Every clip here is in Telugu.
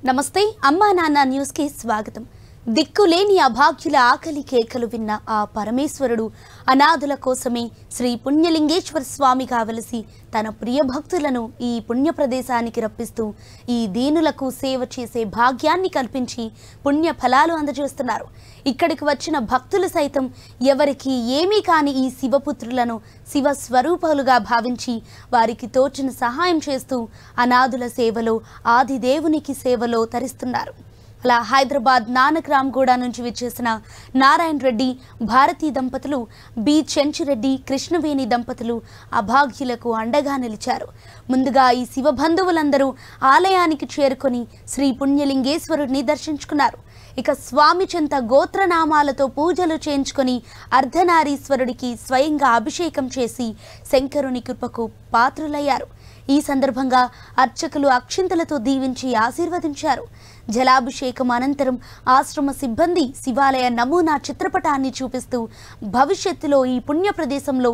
నమస్తే అమ్మా నాన్న న్యూస్ కి స్వాగతం. దిక్కులేని అభాగ్యుల ఆకలి కేకలు విన్న ఆ పరమేశ్వరుడు అనాథుల కోసమే శ్రీ పుణ్యలింగేశ్వర స్వామి కావలసి తన ప్రియ భక్తులను ఈ పుణ్య ప్రదేశానికి రప్పిస్తూ ఈ దీనులకు సేవ చేసే భాగ్యాన్ని కల్పించి పుణ్య ఫలాలు అందజేస్తున్నారు. ఇక్కడికి వచ్చిన భక్తులు సైతం ఎవరికి ఏమీ కాని ఈ శివపుత్రులను శివ స్వరూపాలుగా భావించి వారికి తోచిన సహాయం చేస్తూ అనాథుల సేవలో ఆది దేవునికి సేవలో తరిస్తున్నారు. అలా హైదరాబాద్ నానక్రామ్గూడ నుంచి విచ్చేసిన నారాయణ రెడ్డి భారతీ దంపతులు, బి చెంచురెడ్డి కృష్ణవేణి దంపతులు అభాగ్యులకు అండగా నిలిచారు. ముందుగా ఈ శివ బంధువులందరూ ఆలయానికి చేరుకొని శ్రీ పుణ్యలింగేశ్వరుడిని దర్శించుకున్నారు. ఇక స్వామి చెంత గోత్రనామాలతో పూజలు చేయించుకొని అర్ధనారీశ్వరుడికి స్వయంగా అభిషేకం చేసి శంకరుని కృపకు పాత్రులయ్యారు. ఈ సందర్భంగా అర్చకులు అక్షింతలతో దీవించి ఆశీర్వదించారు. జలాభిషేకం అనంతరం ఆశ్రమ సిబ్బంది శివాలయ నమూనా చిత్రపటాన్ని చూపిస్తూ భవిష్యత్తులో ఈ పుణ్య ప్రదేశంలో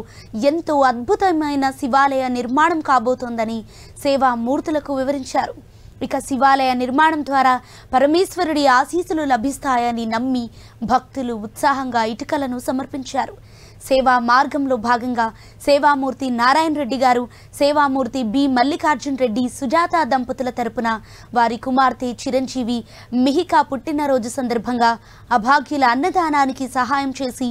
ఎంతో అద్భుతమైన శివాలయ నిర్మాణం కాబోతోందని సేవామూర్తులకు వివరించారు. ఇక శివాలయ నిర్మాణం ద్వారా పరమేశ్వరుడి ఆశీస్సులు లభిస్తాయని నమ్మి భక్తులు ఉత్సాహంగా ఇటుకలను సమర్పించారు. సేవా మార్గంలో భాగంగా సేవామూర్తి నారాయణ రెడ్డి గారు, సేవామూర్తి బి మల్లికార్జున్ రెడ్డి, సుజాత దంపతుల తరపున వారి కుమార్తె చిరంజీవి మిహికా పుట్టినరోజు సందర్భంగా అభాగ్యుల అన్నదానానికి సహాయం చేసి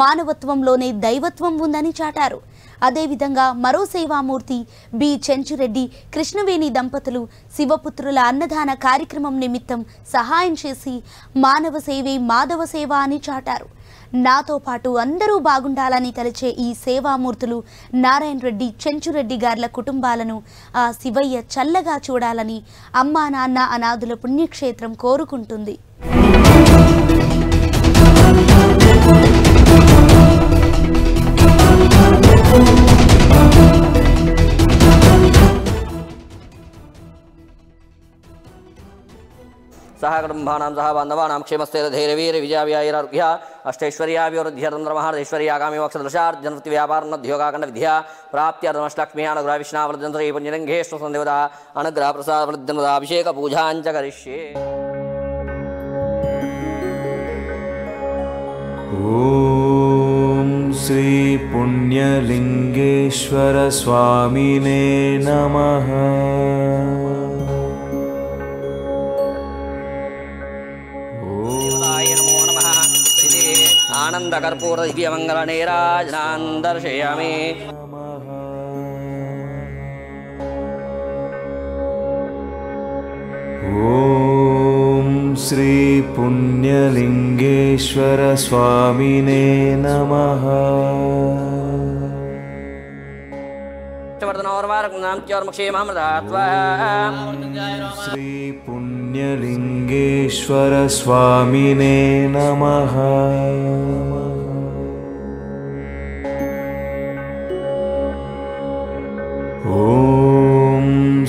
మానవత్వంలోనే దైవత్వం ఉందని చాటారు. అదేవిధంగా మరో సేవామూర్తి బి చెంచురెడ్డి కృష్ణవేణి దంపతులు శివపుత్రుల అన్నదాన కార్యక్రమం నిమిత్తం సహాయం చేసి మానవ సేవే మాధవ సేవ అని చాటారు. నాతో పాటు అందరూ బాగుండాలని తలచే ఈ సేవామూర్తులు నారాయణ రెడ్డి, చెంచురెడ్డి గార్ల కుటుంబాలను ఆ శివయ్య చల్లగా చూడాలని అమ్మా నాన్న అనాథుల పుణ్యక్షేత్రం కోరుకుంటుంది. सह कुटुंबानां सह बान्धवानां क्षेमस्थैर्यधैर्यवीर विजयाव्यायुरारोग्य अष्टैश्वर्याभिवृद्ध्यर्थन्द्रमहार्दैश्वर्यागामी मोक्षदर्शार्जनवृत्तिव्यापारोद्योगाखण्डविद्या प्राप्त्यर्थमष्टलक्ष्मी अनुग्रह विष्णावर्धनश्री पुण्यलिङ्गेश्वरसंदेवता अनुग्रह प्रसादवृद्धिर्मदाभिषेक पूजाञ्च करिष्ये। ॐ श्री पुण्यलिङ्गेश्वर स्वामिने नमः। आनंदकर्पूर दिव्यमंगल नीराजनां दर्शयामि। ॐ श्री पुण्यलिङ्गेश्वर स्वामिने नमः। श्री पुण्यलिङ्गेश्वर स्वामिने नमः। ॐ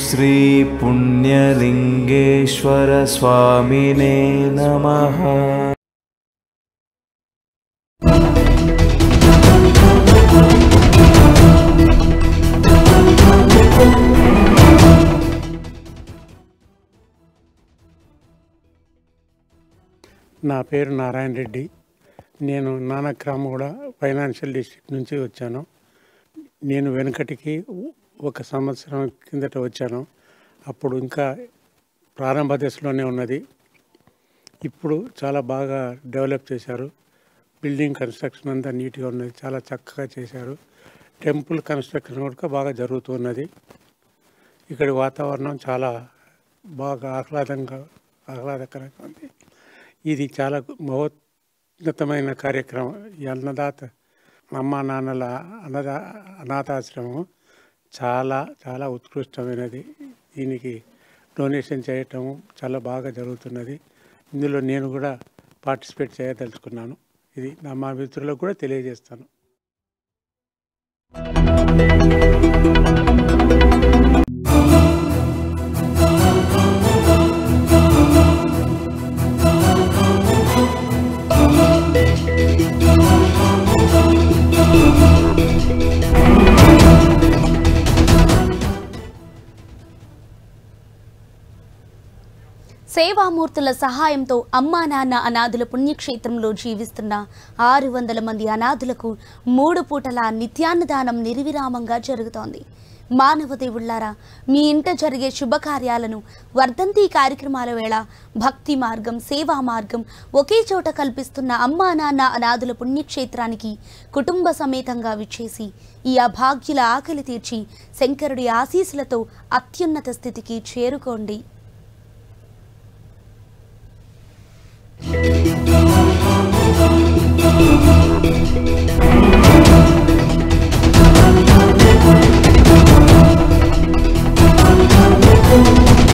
श्री पुण्यलिङ्गेश्वर स्वामिने नमः। నా పేరు నారాయణ రెడ్డి. నేను నానక్రామ్గూడ ఫైనాన్షియల్ డిస్ట్రిక్ట్ నుంచి వచ్చాను. నేను వెనకటికి 1 సంవత్సరం కిందట వచ్చాను. అప్పుడు ఇంకా ప్రారంభ దశలోనే ఉన్నది. ఇప్పుడు చాలా బాగా డెవలప్ చేశారు. బిల్డింగ్ కన్స్ట్రక్షన్ అంతా నీట్గా ఉన్నది, చాలా చక్కగా చేశారు. టెంపుల్ కన్స్ట్రక్షన్ కూడా బాగా జరుగుతున్నది. ఇక్కడి వాతావరణం చాలా బాగా ఆహ్లాదకరంగా ఉంది. ఇది చాలా మహోన్నతమైన కార్యక్రమం. ఈ అన్నదాత అమ్మా నాన్నల అనాథాశ్రమం చాలా చాలా ఉత్కృష్టమైనది. దీనికి డొనేషన్ చేయటం చాలా బాగా జరుగుతున్నది. ఇందులో నేను కూడా పార్టిసిపేట్ చేయదలుచుకున్నాను. ఇది మా మిత్రులకు కూడా తెలియజేస్తాను. సేవామూర్తుల సహాయంతో అమ్మా నాన్న అనాథుల పుణ్యక్షేత్రంలో జీవిస్తున్న 600 మంది అనాథులకు 3 పూటల నిత్యాన్నదానం నిర్విరామంగా జరుగుతోంది. మానవ దేవుళ్లారా, మీ ఇంట జరిగే శుభకార్యాలను, వర్ధంతి కార్యక్రమాల వేళ భక్తి మార్గం, సేవా మార్గం ఒకే చోట కల్పిస్తున్న అమ్మా నాన్న అనాథుల పుణ్యక్షేత్రానికి కుటుంబ సమేతంగా విచ్చేసి ఈ అభాగ్యుల ఆకలి తీర్చి శంకరుడి ఆశీస్సులతో అత్యున్నత స్థితికి చేరుకోండి.